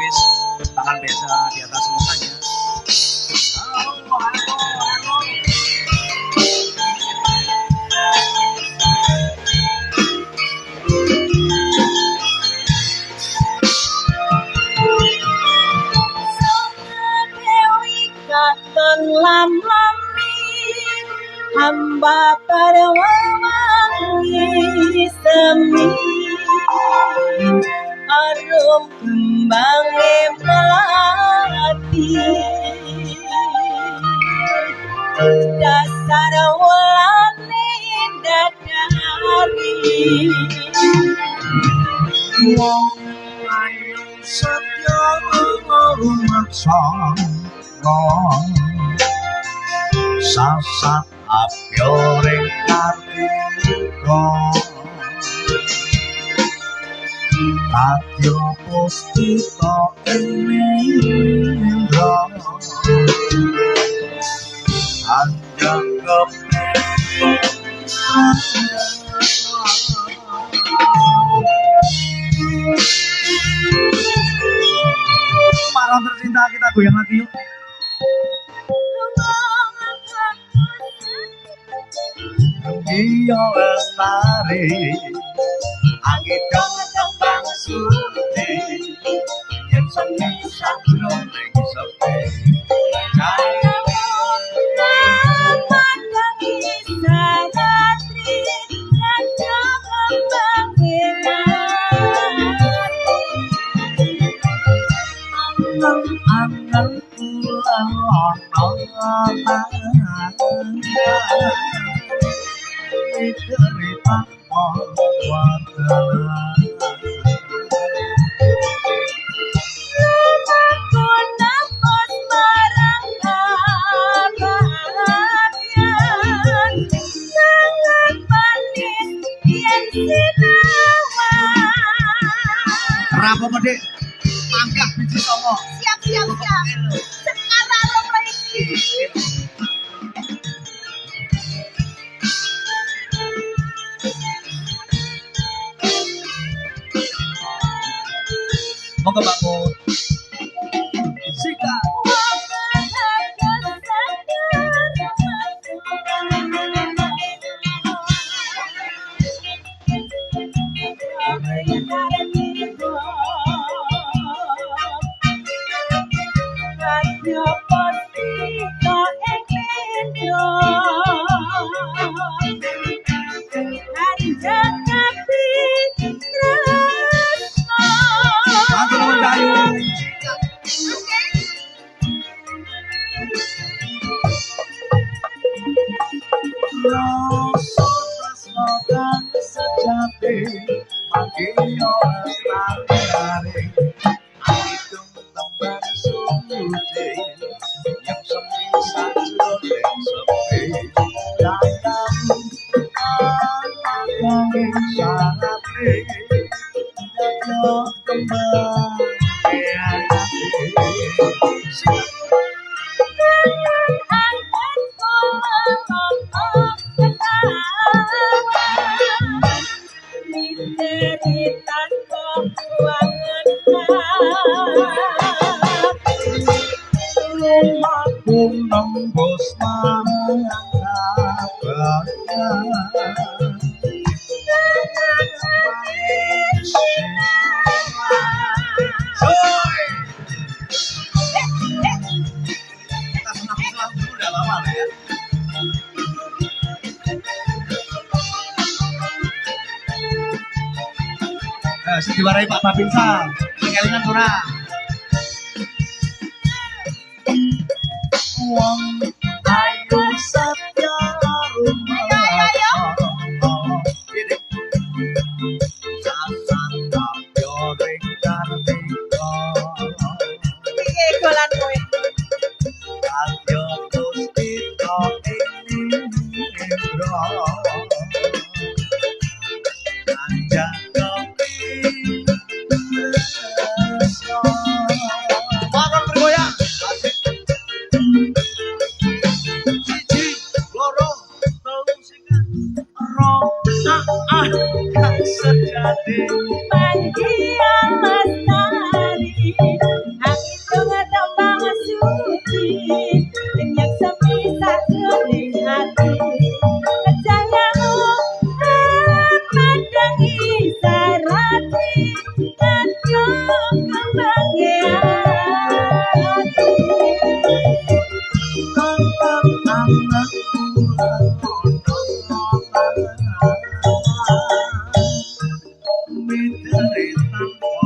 manis, tangan beza di atas mukanya. Halo, halo, halo. Katon lam-lami hamba perwangi semi arum kembange melati dasar wulane dadari Wong ayu setya rumaksa sasat apyoring kartika kadya pustita indra anjak malam tercinta kita goyang lagi yuk. Iya lestari angin dong tembang suci yang seni sakro lagi sepi cahaya mandangi sangatri raja kembang angan pulang ono cerita Rapo mede mangkah biji songo. Siap. Sekarang lo lagi. Monggo Mbak Put. Sika. Diwarai Pak Babinsa, kelingan kurang. Wong ayu satya Lintang